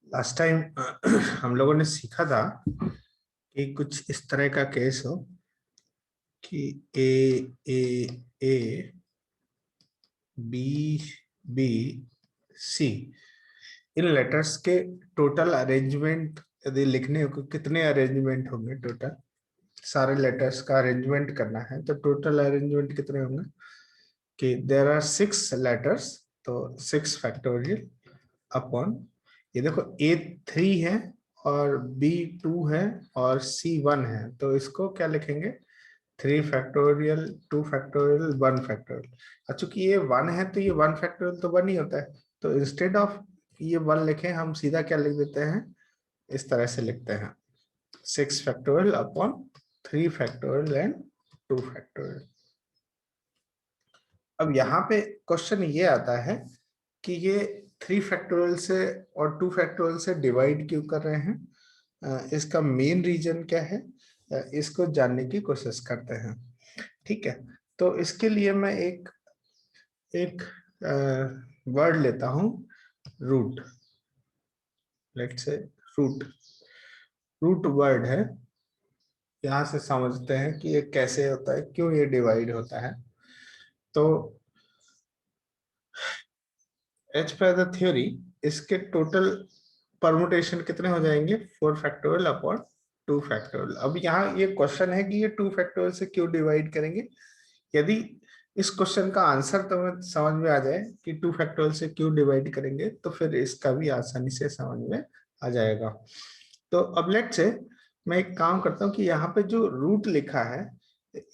Last time हम लोगों ने सीखा था कि कुछ इस तरह का केस हो कि ए बी बी सी इन लेटर्स के टोटल अरेंजमेंट यदि लिखने हो कितने अरेंजमेंट होंगे। टोटल सारे लेटर्स का अरेंजमेंट करना है तो टोटल अरेंजमेंट कितने होंगे कि देयर आर 6 लेटर्स, तो 6 फैक्टोरियल अपॉन ये देखो A3 है और B2 है और C1 है, तो इसको क्या लिखेंगे 3 फैक्टोरियल 2 फैक्टोरियल 1 फैक्टोरियल। और चूंकि ये 1 है तो ये 1 फैक्टोरियल तो 1 ही होता है, तो इंस्टेड ऑफ ये 1 लिखें हम सीधा क्या लिख देते हैं, इस तरह से लिखते हैं 6 factorial upon 3 factorial and 2 factorial. अब यहाँ पे क्वेश्चन ये आता है कि ये 3 फैक्टोरियल से और 2 फैक्टोरियल से डिवाइड क्यों कर रहे हैं, इसका मेन रीजन क्या है, इसको जानने की कोशिश करते हैं। ठीक है, तो इसके लिए मैं एक एक वर्ड लेता हूं, root. Let's say root root word है। यहां से समझते हैं कि ये कैसे होता है, क्यों ये डिवाइड होता है। तो एच पर द थ्योरी इसके टोटल परमुटेशन कितने हो जाएंगे 4 फैक्टोरियल अपॉन 2 फैक्टोरियल। अब यहाँ ये क्वेश्चन है कि ये 2 फैक्टोरियल से क्यों डिवाइड करेंगे। यदि इस क्वेश्चन का आंसर तुम्हें समझ में आ जाए कि 2 फैक्टोरियल से क्यों डिवाइड करेंगे तो फिर इसका भी आसानी से समझ में आ जाएगा। तो अब लेट से मैं एक काम करता हूँ कि यहाँ पे जो रूट लिखा है,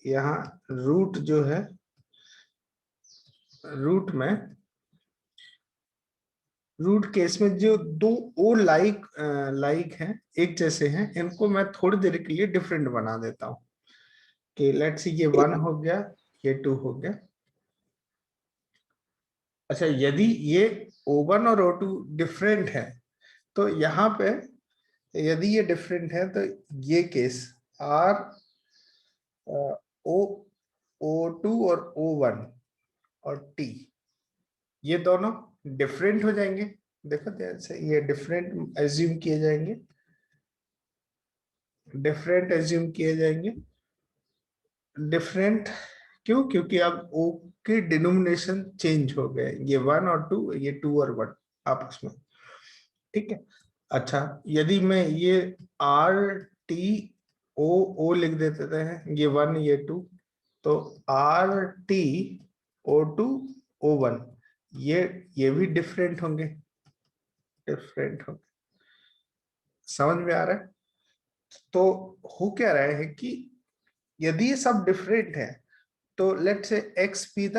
यहाँ रूट जो है, रूट केस में जो दो ओ लाइक हैं, एक जैसे हैं, इनको मैं थोड़ी देर के लिए डिफरेंट बना देता हूँ कि लेट्स ये 1 हो गया, ये 2 हो गया। अच्छा, यदि ये O1 और O2 डिफरेंट है तो यहाँ पे यदि ये डिफरेंट है तो ये केस R O O2 और O1 और T ये दोनों डिफरेंट हो जाएंगे। देखो जैसे ये डिफरेंट एज्यूम किए जाएंगे, डिफरेंट क्यों, क्योंकि अब O के डिनोमिनेशन चेंज हो गए, ये 1 और 2, ये 2 और 1 आपस में। ठीक है, अच्छा यदि मैं ये RTO लिख देते हैं, ये 1 ये 2, तो RTO2O1 ये भी डिफरेंट होंगे। समझ में आ रहा है। तो हो क्या रहा है कि यदि ये सब डिफरेंट है तो let say x be the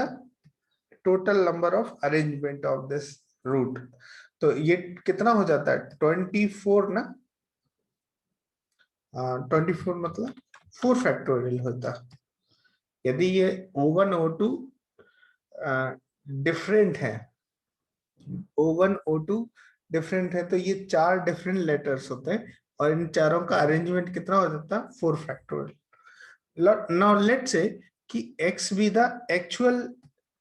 total number of arrangement of this root, तो ये कितना हो जाता है 24 ना। 24 मतलब 4 फैक्टोरियल होता। यदि ये O1 O2 डिफरेंट है, O1 O2 डिफरेंट है, तो ये 4 डिफरेंट लेटर्स होते हैं और इन चारों का अरेंजमेंट कितना हो जाता है 4 फैक्टोरियल। नाउ लेट से कि x be the actual,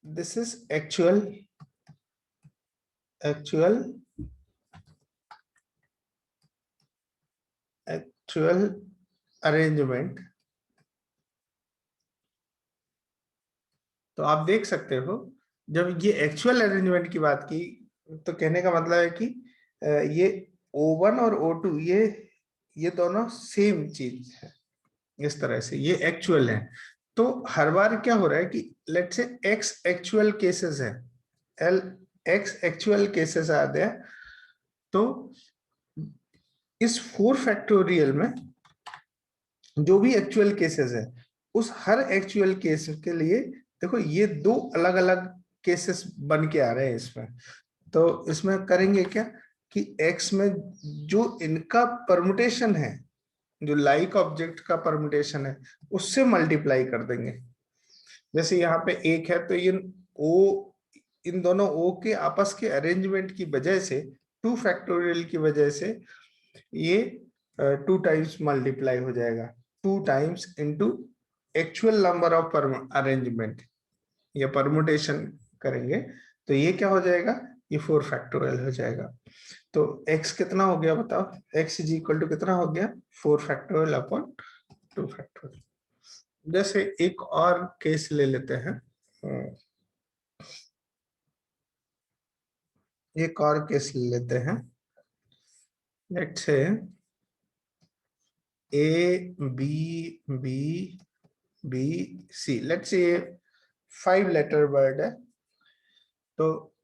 this is actual arrangement. तो आप देख सकते हो जब ये एक्चुअल अरेंजमेंट की बात की तो कहने का मतलब है कि ये O1 और O2 ये दोनों सेम चीज है, इस तरह से ये एक्चुअल है। तो हर बार क्या हो रहा है कि लेट्स से x एक्चुअल केसेस है, एल x एक्चुअल केसेस आते हैं, तो इस 4 फैक्टोरियल में जो भी एक्चुअल केसेस है उस हर एक्चुअल केस के लिए देखो ये 2 अलग अलग केसेस बन के आ रहे हैं इसमें। तो इसमें करेंगे क्या कि x में जो इनका परमुटेशन है, जो लाइक ऑब्जेक्ट का परमुटेशन है उससे मल्टीप्लाई कर देंगे। जैसे यहाँ पे 1 है तो इन दोनों O के आपस के अरेंजमेंट की वजह से 2 फैक्टोरियल की वजह से ये 2 टाइम्स मल्टीप्लाई हो जाएगा, 2 times into actual number of arrangement या परमुटेशन करेंगे तो ये क्या हो जाएगा, ये 4 फैक्टोरियल हो जाएगा। तो x कितना हो गया बताओ, x इज इक्वल टू कितना हो गया 4 फैक्टोरियल अपॉन 2 फैक्टोरियल। जैसे एक और केस ले लेते हैं, एक और केस ले लेते हैं। Let's say a b b b c, let's say 5 letter word है, तो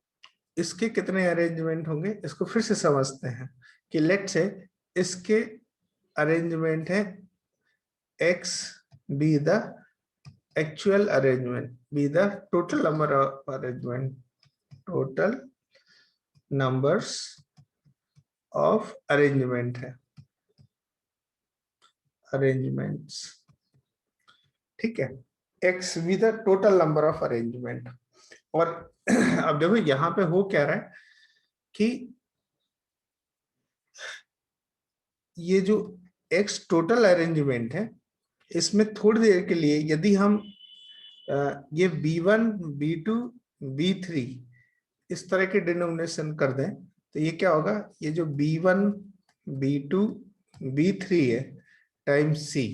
इसके कितने अरेंजमेंट होंगे इसको फिर से समझते हैं कि लेट्स से इसके अरेंजमेंट है x be the actual arrangement, be the total number of arrangement, total numbers of arrangement है, arrangements, ठीक है। x be the total number of arrangement। और अब देखो यहाँ पे हो क्या रहा है कि ये जो x टोटल अरेंजमेंट है, इसमें थोड़ी देर के लिए यदि हम ये b1 b2 b3 इस तरह के डिनोमिनेशन कर दें तो ये क्या होगा, ये जो b1 b2 b3 है टाइम्स c,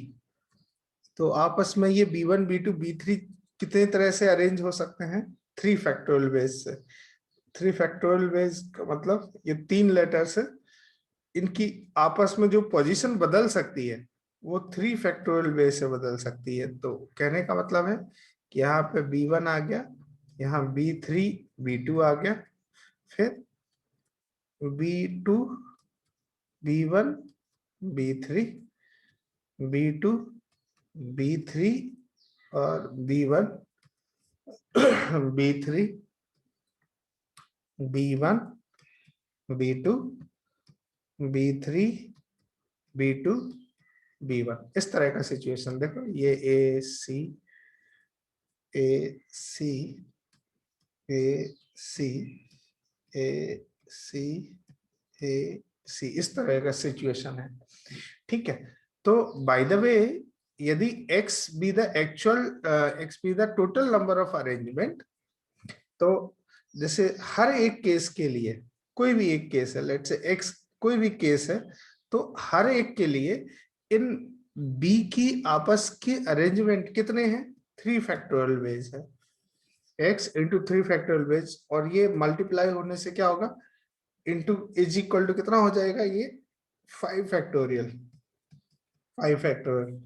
तो आपस में ये b1 b2 b3 कितने तरह से अरेंज हो सकते हैं, 3 फैक्टोरियल बेस से। 3 फैक्टोरियल बेस का मतलब ये 3 लेटर्स है, इनकी आपस में जो पोजीशन बदल सकती है वो 3 फैक्टोरियल बेस से बदल सकती है। तो कहने का मतलब है कि यहाँ पे b1 आ गया, यहाँ b3 b2 आ गया, फिर b2 b1 b3 b2 b3 और b1 b3 b1 b2 b3 b2 b1, इस तरह का सिचुएशन। देखो ये ए सी ए सी ए सी ए सी ए सी, इस तरह का सिचुएशन है, ठीक है। तो बाय द वे यदि x be the actual x be the total number of arrangement, तो जैसे हर एक केस के लिए कोई भी एक केस है, लेट्स से x कोई भी केस है, तो हर एक के लिए इन b की आपस के अरेंजमेंट कितने हैं, 3 फैक्टोरियल बेस है, x इंटू 3 फैक्टोरियल बेस, और ये मल्टीप्लाई होने से क्या होगा, इंटू इज इक्वल टू कितना हो जाएगा, ये 5 फैक्टोरियल, 5 फैक्टोरियल।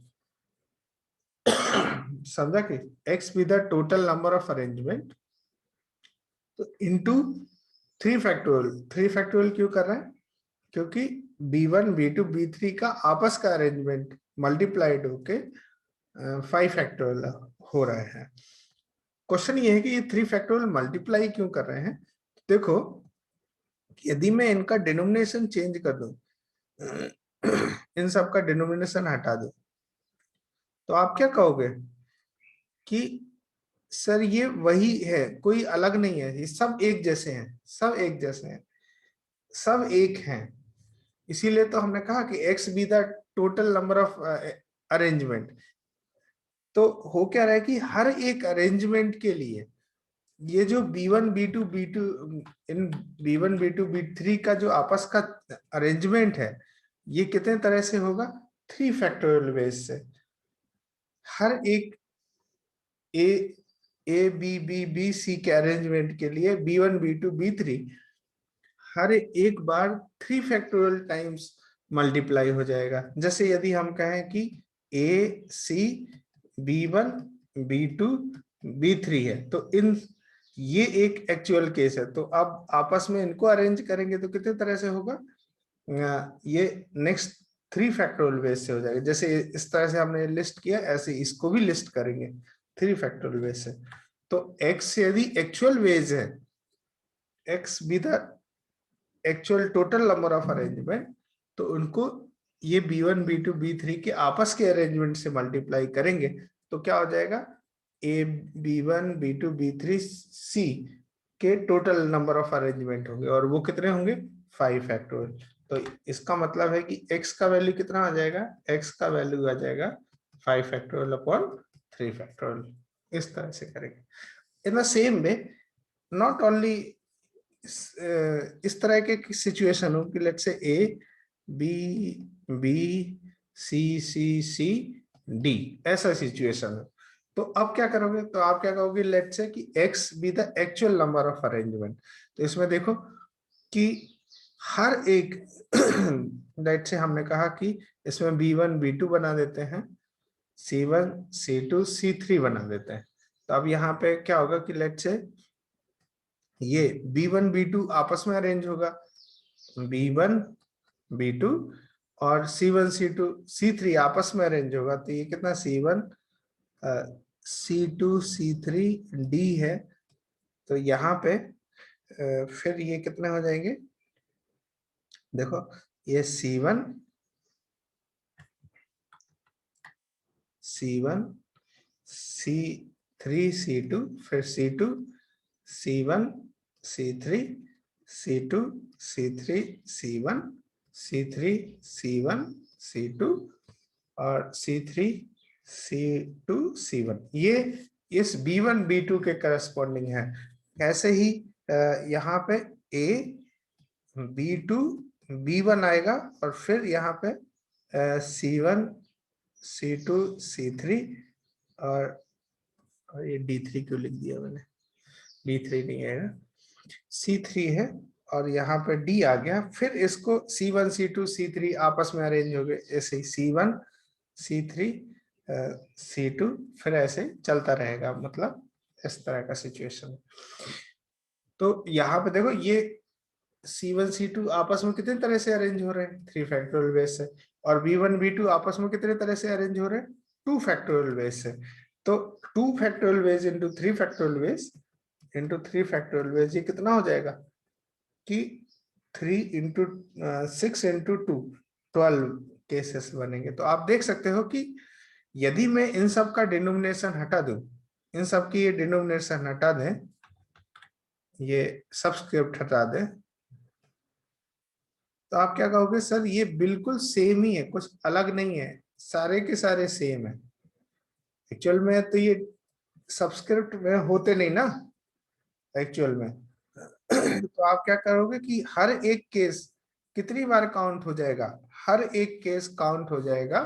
समझा कि x be the total number of arrangement, तो इंटू 3 फैक्टोरियल। 3 फैक्टोरियल क्यों कर रहे हैं, क्योंकि b1 b2 b3 का आपस का अरेंजमेंट मल्टीप्लाइड होके 5 फैक्टोरियल हो रहे हैं। क्वेश्चन ये है कि ये 3 फैक्टोरियल मल्टीप्लाई क्यों कर रहे हैं। देखो यदि मैं इनका डिनोमिनेशन चेंज कर दूं, इन सब का डिनोमिनेशन हटा दूं, तो आप क्या कहोगे कि सर ये वही है, कोई अलग नहीं है, ये सब एक जैसे हैं, सब एक जैसे हैं, सब एक हैं। इसीलिए तो हमने कहा कि x be the total number of arrangement. तो हो क्या रहा है कि हर एक अरेंजमेंट के लिए ये जो b1 b2 b2 इन b1 b2 b3 का जो आपस का अरेंजमेंट है, ये कितने तरह से होगा, 3 फैक्टोरियल बेस से। हर एक A B B B C के अरेंजमेंट के लिए b1 b2 b3 हर एक बार 3 फैक्टोरियल टाइम्स मल्टीप्लाई हो जाएगा। जैसे यदि हम कहें कि ए सी b1 b2 b3 है, तो इन ये एक एक्चुअल केस है, तो अब आपस में इनको अरेंज करेंगे तो कितने तरह से होगा, ये नेक्स्ट 3 फैक्टोरियल बेस से हो जाएगा। जैसे इस तरह से हमने लिस्ट किया, ऐसे इसको भी लिस्ट करेंगे 3 फैक्टोरियल बेस से। तो x यदि एक्चुअल वेज है, x be the actual total number of arrangement, तो उनको ये b1 b2 b3 के आपस के अरेंजमेंट से मल्टीप्लाई करेंगे तो क्या हो जाएगा, a b1 b2 b3 c के टोटल नंबर ऑफ अरेंजमेंट होंगे, और वो कितने होंगे, 5 फैक्टोरियल। तो इसका मतलब है कि x का वैल्यू कितना आ जाएगा, x का वैल्यू आ जाएगा 5 फैक्टोरियल अपॉन 3 फैक्टोरियल। इस तरह से करेंगे। In the same way, not only इस तरह के सिचुएशन हो कि let's say A B B C C C D, ऐसा सिचुएशन है, तो अब क्या करोगे, तो आप क्या कहोगे, लेट्स से कि x be the actual number of arrangement. तो इसमें देखो कि हर एक लेट्स से हमने कहा कि इसमें b1 b2 बना देते हैं, c1 c2 c3 बना देते हैं। तो अब यहाँ पे क्या होगा कि लेट्स से ये b1 b2 आपस में अरेंज होगा, b1 b2 और c1 c2 c3 आपस में अरेंज होगा, तो ये कितना c1 c2 c3 d है। तो यहाँ पे फिर ये कितने हो जाएंगे, देखो ये c1 c3 c2 फिर c2 c1 c3 c2 c3 c1 c3 c1 c2 और c3 c2 c1, ये इस b1 b2 के करस्पॉन्डिंग है। ऐसे ही यहाँ पे a b2 b1 आएगा और फिर यहाँ पे c1 c2 c3 और ये d3 क्यों लिख दिया मैंने, d3 नहीं आएगा, c3 है और यहाँ पे d आ गया, फिर इसको c1 c2 c3 आपस में अरेंज हो गए, ऐसे ही c1 c3 c2, फिर ऐसे चलता रहेगा, मतलब इस तरह का सिचुएशन। तो यहाँ पे देखो ये c1 c2 आपस में कितने तरह से अरेंज हो रहे हैं, 3 फैक्टोरियल बेस से, और b1 b2 आपस में कितने तरह से अरेंज हो रहे हैं, 2 फैक्टोरियल बेस से। तो 2 factorial base into 3 factorial base into 3 factorial base, ये कितना हो जाएगा कि 3 इंटू 6 इंटू 2 12 केसेस बनेंगे। तो आप देख सकते हो कि यदि मैं इन सब का डिनोमिनेशन हटा दूं, इन सब की ये डिनोमिनेशन हटा दें, ये सबस्क्रिप्ट हटा दें, तो आप क्या कहोगे, सर ये बिल्कुल सेम ही है, कुछ अलग नहीं है, सारे के सारे सेम है। एक्चुअल में तो ये सबस्क्रिप्ट में होते नहीं ना एक्चुअल में। तो आप क्या करोगे कि हर एक केस कितनी बार काउंट हो जाएगा, हर एक केस काउंट हो जाएगा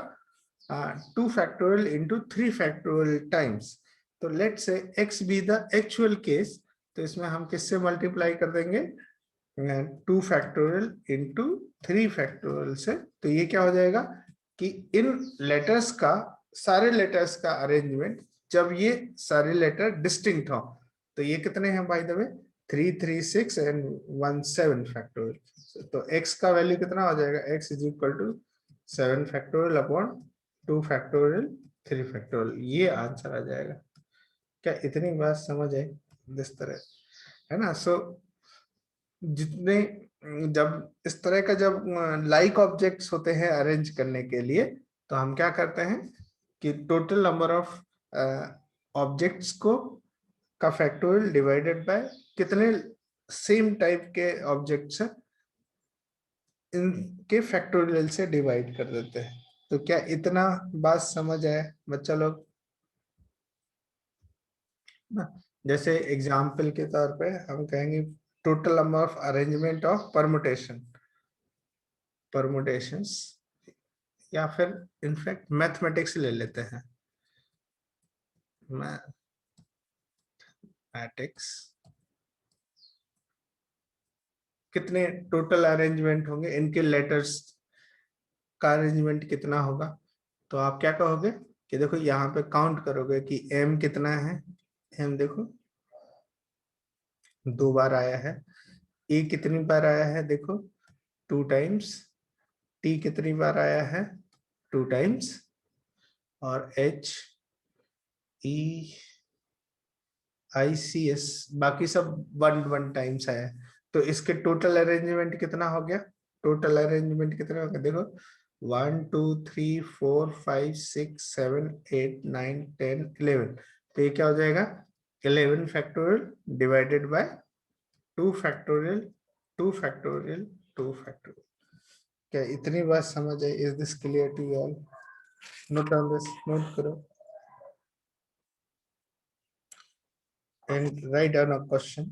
2 फैक्टोरियल इंटू 3 फैक्टोरियल टाइम्स। तो let say x be the actual case, तो इसमें हम किससे मल्टीप्लाई कर देंगे, 2 फैक्टोरियल इंटू 3 फैक्टोरियल से। तो ये क्या हो जाएगा कि इन लेटर्स का, सारे लेटर्स का अरेंजमेंट, जब ये सारे लेटर डिस्टिंक्ट हो, तो ये कितने हैं by the way, 3 3 6 and 1 7 factorial. तो x का वैल्यू कितना हो जाएगा, x is equal to 7 factorial upon 2 factorial 3 factorial, ये आंसर आ जाएगा। क्या इतनी बात समझ आई, इस तरह है ना। सो जितने, जब इस तरह का जब लाइक ऑब्जेक्ट्स होते हैं अरेंज करने के लिए, तो हम क्या करते हैं कि टोटल नंबर ऑफ ऑब्जेक्ट्स को का फैक्टोरियल डिवाइडेड बाय कितने सेम टाइप के ऑब्जेक्ट्स हैं, इनके फैक्टोरियल से डिवाइड कर देते हैं। तो क्या इतना बात समझ आए बच्चा लोग ना। जैसे एग्जाम्पल के तौर पे हम कहेंगे total number of arrangement of permutations, या फिर इनफैक्ट मैथमेटिक्स ले लेते हैं, मैथमेटिक्स, कितने टोटल अरेंजमेंट होंगे, इनके लेटर्स का अरेंजमेंट कितना होगा। तो आप क्या कहोगे कि देखो यहाँ पे काउंट करोगे कि m कितना है, m देखो 2 बार आया है, e कितनी बार आया है, देखो 2 टाइम्स, t कितनी बार आया है, 2 टाइम्स, और h e i c s बाकी सब 1 टाइम्स आया है। तो इसके टोटल अरेंजमेंट कितना हो गया, टोटल अरेंजमेंट कितना हो गया, देखो 1 2 3 4 5 6 7 8 9 10 11। तो ये क्या हो जाएगा, 11 factorial divided by 2 factorial 2 factorial 2 factorial. क्या इतनी बात समझ आई, is this clear to you all, note down this, note करो and write down a question.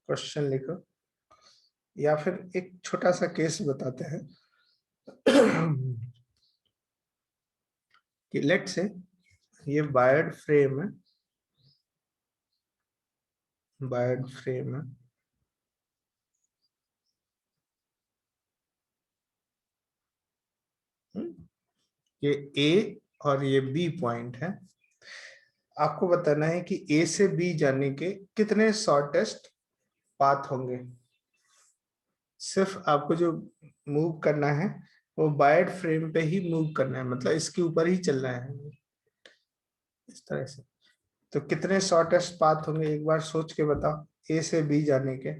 Question लिखो या फिर एक छोटा सा केस बताते हैं कि लेट से ये वायर्ड फ्रेम है, वायर्ड फ्रेम है, ये ए और ये बी पॉइंट है। आपको बताना है कि ए से बी जाने के कितने शॉर्टेस्ट पाथ होंगे। सिर्फ आपको जो मूव करना है वो वायर्ड फ्रेम पे ही मूव करना है, मतलब इसके ऊपर ही चलना है इस तरह से। तो कितने शॉर्टेस्ट पाथ होंगे एक बार सोच के बताओ ए से बी जाने के।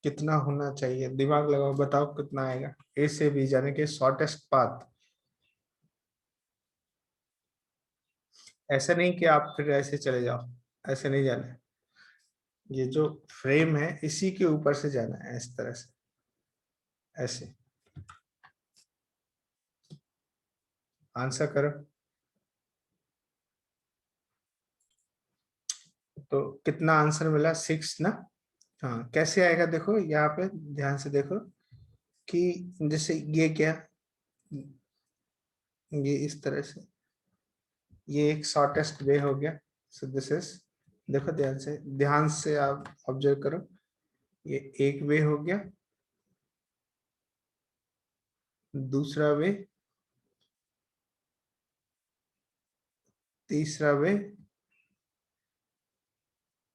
कितना होना चाहिए, दिमाग लगाओ, बताओ कितना आएगा ए से बी जाने के शॉर्टेस्ट पाथ। ऐसा नहीं कि आप फिर ऐसे चले जाओ, ऐसे नहीं जाना है। ये जो फ्रेम है इसी के ऊपर से जाना है इस तरह से, ऐसे। आंसर करो। तो कितना आंसर मिला, 6 ना। हाँ, कैसे आएगा देखो यहाँ पे ध्यान से देखो कि जैसे ये क्या, ये इस तरह से, ये एक शॉर्टेस्ट वे हो गया। सो दिस इज, देखो ध्यान से आप ऑब्जर्व करो, ये एक वे हो गया, दूसरा वे, तीसरा वे,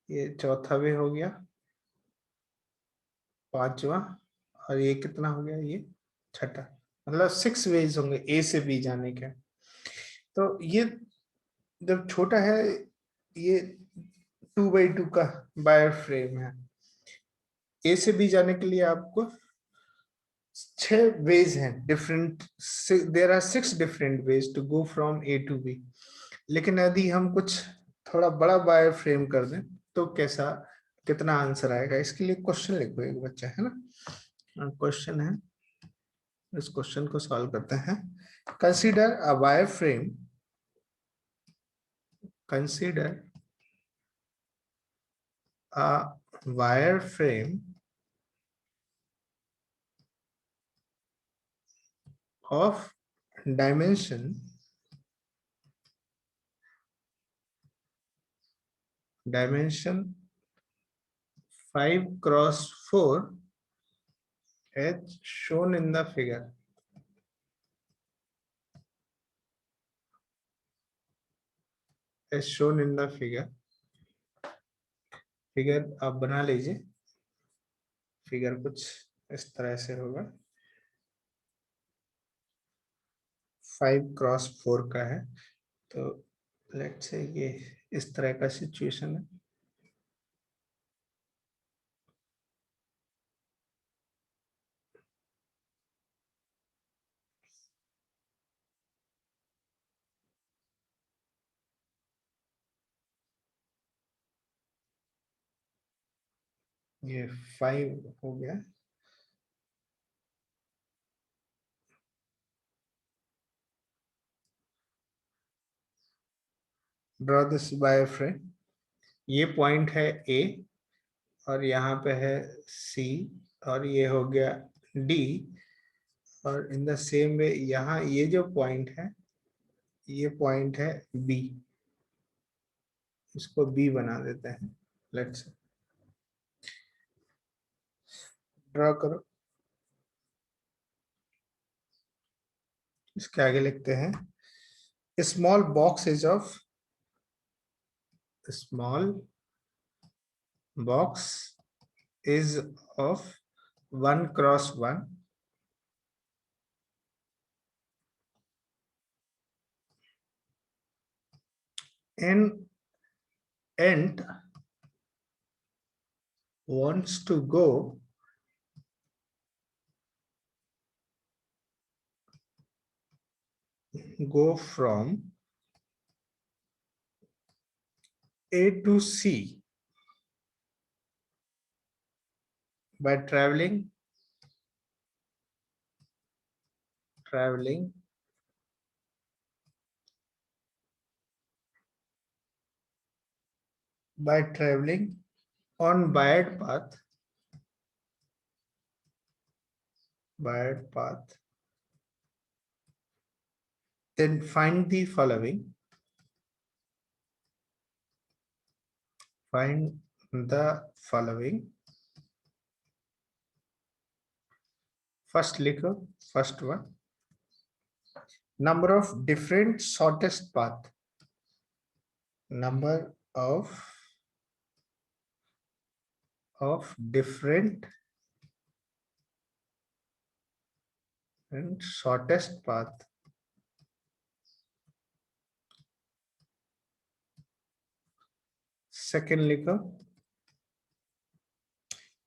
ये चौथा वे हो गया, पांचवा, और ये कितना हो गया, ये छठा। मतलब 6 वेज होंगे ए से बी जाने के। तो ये जब छोटा है, ये 2x2 का वायर फ्रेम है। ए से बी जाने के लिए आपको 6 वेज हैं different, there are 6 different ways to go from A to B. लेकिन यदि हम कुछ थोड़ा बड़ा वायर फ्रेम कर दें तो कैसा, कितना आंसर आएगा, इसके लिए क्वेश्चन लिखो एक बच्चा, है ना। क्वेश्चन है, इस क्वेश्चन को सॉल्व करते हैं। Consider a wire frame, consider a wire frame of dimension 5x4 as shown in the figure, as shown in the figure। Figure आप बना लीजिए, फिगर कुछ इस तरह से होगा, 5x4 का है। तो लेट से ये इस तरह का सिचुएशन है। ये 5 हो गया। ड्रॉ दिस वायर फ्रेम, ये पॉइंट है ए और यहाँ पे है सी, और ये हो गया डी, और इन द सेम वे यहाँ ये जो पॉइंट है, ये पॉइंट है बी, इसको बी बना देते हैं। लेट्स ड्रॉ करो। इसके आगे लिखते हैं small box is of, small box is of 1x1 and ant wants to go from A to C by traveling by traveling on wired path, then find the following. Find the following. First लिखो, first one. Number of different shortest path. Number of different and shortest path. Second लिखो,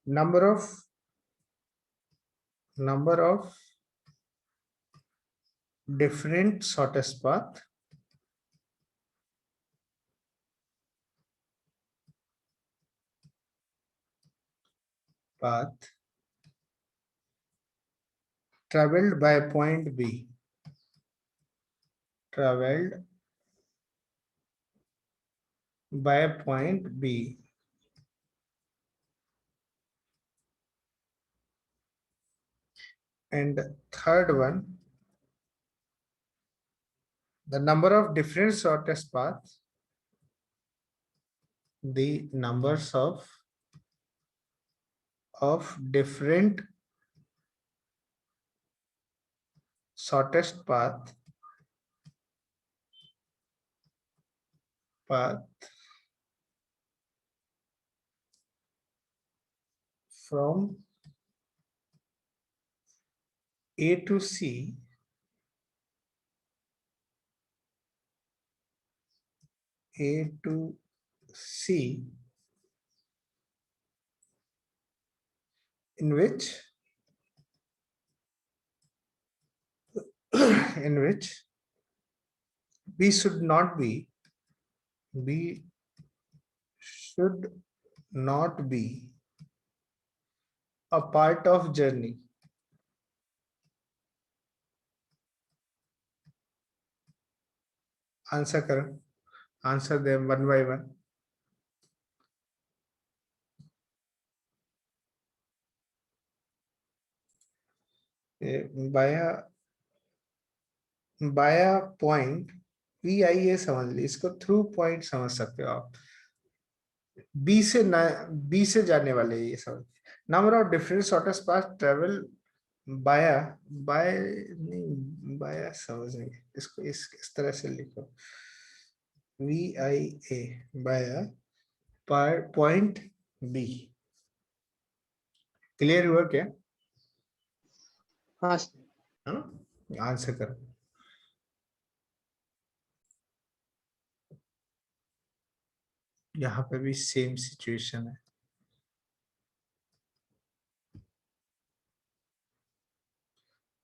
number of different shortest path. Traveled by point B. Traveled by point B. And third one, the number of different shortest paths. The numbers of different shortest path from A to C in which B should not be a part of journey. Answer करो. Answer them one by one. बाया point VIA समझ ली, इसको through point समझ सकते हो आप. B से जाने वाले ये समझ. Number of different shortest path travel बाया समझेंगे इसको. इस तरह से लिखो, VIA बाया पॉइंट बी. क्लियर हुआ क्या? हाँ. आंसर करो. यहाँ पे भी सेम सिचुएशन है.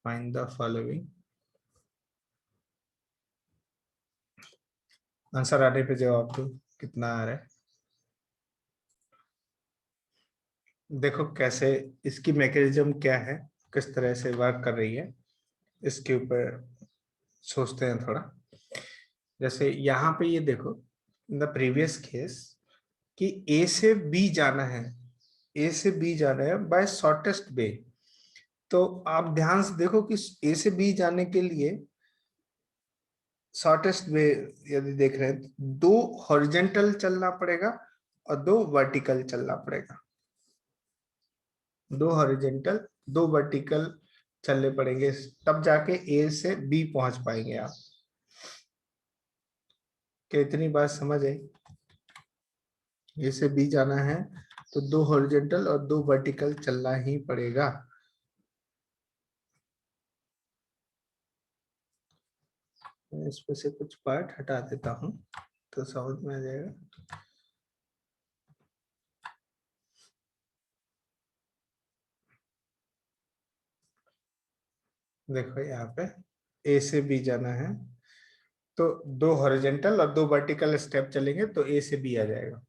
Find the following. आंसर आने पे जवाब दो कितना आ रहा है. देखो कैसे इसकी मैकेनिज्म क्या है, किस तरह से वर्क कर रही है, इसके ऊपर सोचते हैं थोड़ा. जैसे यहाँ पे ये देखो, इन द प्रीवियस केस कि ए से बी जाना है, बाय शॉर्टेस्ट वे. तो आप ध्यान से देखो कि ए से बी जाने के लिए शॉर्टेस्ट वे यदि देख रहे हैं, 2 हॉरिजॉन्टल चलना पड़ेगा और 2 वर्टिकल चलना पड़ेगा. 2 हॉरिजॉन्टल 2 वर्टिकल चलने पड़ेंगे, तब जाके ए से बी पहुंच पाएंगे आप. कितनी बात समझ आई? ए से बी जाना है तो 2 हॉरिजॉन्टल और 2 वर्टिकल चलना ही पड़ेगा. मैं इसमें से कुछ पार्ट हटा देता हूं तो समझ में आ जाएगा. देखो यहाँ पे ए से बी जाना है तो 2 हॉरिजॉन्टल और 2 वर्टिकल स्टेप चलेंगे तो ए से बी आ जाएगा.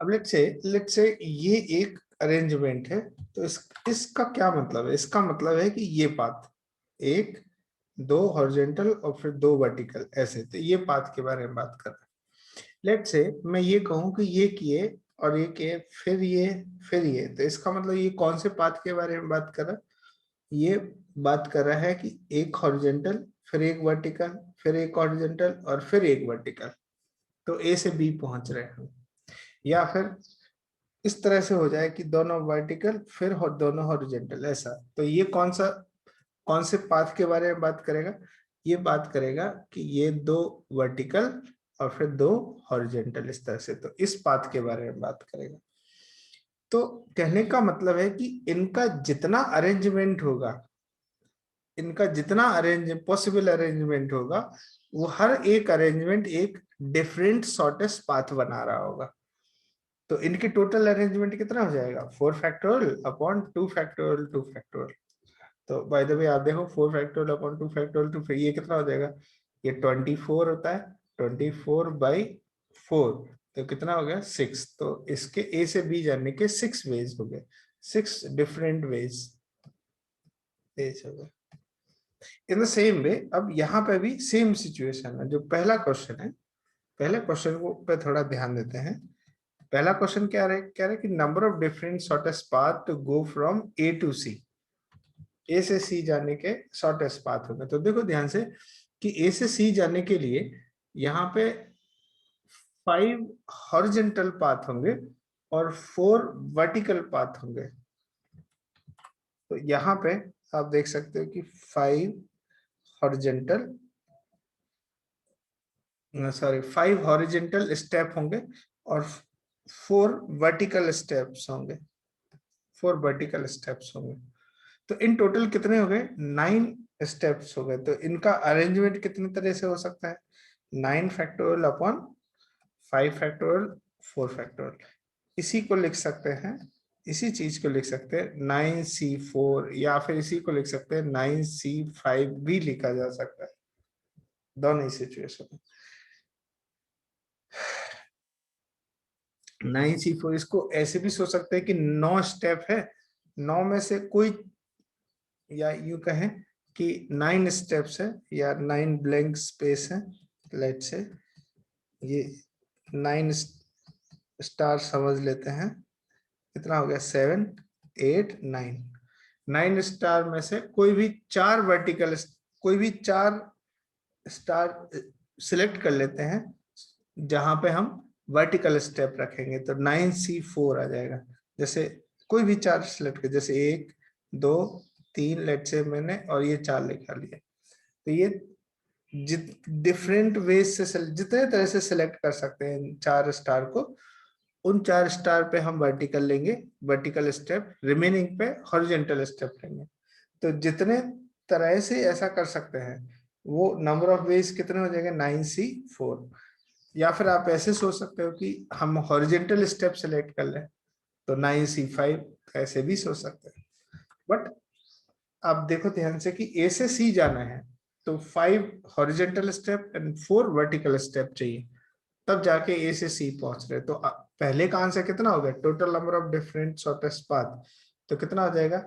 अब लेट्स से ये एक अरेंजमेंट है. तो इसका क्या मतलब है? इसका मतलब है कि ये पाथ 1 2 हॉरिजॉन्टल और फिर 2 वर्टिकल ऐसे. तो ये पाथ के बारे में बात कर रहे हैं. लेट से मैं ये कहूं कि ये किए और ये किए, फिर ये, तो इसका मतलब ये कौन से पाथ के बारे में बात कर रहा है? ये बात कर रहा है कि एक हॉरिजॉन्टल, फिर एक वर्टिकल, फिर एक हॉरिजॉन्टल और फिर एक वर्टिकल, तो ए से बी पहुंच रहे हैं हम। या फिर इस तरह से हो जाए कि दोनों वर्टिकल फिर दोनों हॉरिजॉन्टल, ऐसा। तो ये कौन से पाथ के बारे में बात करेगा? ये बात करेगा कि ये दो वर्टिकल और फिर दो हॉरिजॉन्टल, इस तरह से, तो इस पाथ के बारे में बात करेगा। तो कहने का मतलब है कि इनका जितना अरेंजमेंट होगा, इनका जितना पॉसिबल अरेंजमेंट होगा, वो हर एक अरेंजमेंट एक डिफरेंट शॉर्टेस्ट पाथ बना रहा होगा। तो इनकी टोटल अरेंजमेंट कितना हो जाएगा? 4 फैक्टोरियल अपॉन 2 फैक्टोरियल 2 फैक्टोरियल। तो बाय द वे आप देखो 4 फैक्टोरियल अपॉन 2 फैक्टोरियल 2, ये कितना हो जाएगा? ये 24 होता है, 24/4, तो कितना हो गया? 6। तो इसके ए से बी जानने के 6 वेज हो गए, 6 डिफरेंट वेज हो गए। इन द सेम वे अब यहाँ पे भी सेम सिचुएशन है। जो पहला क्वेश्चन है, पहले क्वेश्चन को पे थोड़ा ध्यान देते हैं। पहला क्वेश्चन क्या रहे, कह रहे कि number of different shortest path to go from A to C, A से सी जाने के शॉर्टेस्ट पाथ होंगे। तो देखो ध्यान से कि ए से सी जाने के लिए यहाँ पे 5 हॉरिजॉन्टल पाथ होंगे और 4 वर्टिकल पाथ होंगे। तो यहाँ पे आप देख सकते हो कि 5 हॉरिजॉन्टल, सॉरी 5 हॉरिजॉन्टल स्टेप होंगे और 4 वर्टिकल स्टेप्स होंगे, 4 वर्टिकल स्टेप्स होंगे। तो इन टोटल कितने हो गए? 9 स्टेप्स हो गए। तो इनका अरेंजमेंट कितने तरह से हो सकता है? 9 फैक्टोरियल अपॉन 5 फैक्टोरियल 4 फैक्टोरियल। इसी को लिख सकते हैं, इसी चीज को लिख सकते हैं 9C4, या फिर इसी को लिख सकते हैं 9C5 भी लिखा जा सकता है, दोनों ही सिचुएशन में। 9C4 इसको ऐसे भी सोच सकते हैं कि 9 स्टेप है, 9 में से कोई, या यूं कहें कि 9 स्टेप्स है या 9 ब्लैंक स्पेस है। लेट से ये 9 स्टार समझ लेते हैं, कितना हो गया? 7 8 9। 9 स्टार में से कोई भी 4 वर्टिकल, कोई भी 4 स्टार सिलेक्ट कर लेते हैं जहां पे हम वर्टिकल स्टेप रखेंगे, तो 9C4 आ जाएगा। जैसे कोई भी 4 सिलेक्ट कर, जैसे 1 2 3, लेट से मैंने और ये 4 लिखा लिया। तो ये डिफरेंट वेज से जितने तरह से सिलेक्ट कर सकते हैं 4 स्टार को, उन 4 स्टार पे हम वर्टिकल लेंगे, वर्टिकल स्टेप, रिमेनिंग पे हॉरिजॉन्टल स्टेप लेंगे। तो जितने तरह से ऐसा कर सकते हैं, वो नंबर ऑफ वेज कितने हो जाएंगे? 9C4। या फिर आप ऐसे सोच सकते हो कि हम हॉरिजॉन्टल स्टेप सेलेक्ट कर लें, तो 9C5, ऐसे भी सोच सकते हैं। बट आप देखो ध्यान से कि ए से सी जाना है, तो 5 horizontal step and 4 vertical step चाहिए, तब जाके ए से सी पहुंच रहे। तो पहले का आंसर कितना हो गया? Total number of different shortest path, तो कितना हो जाएगा?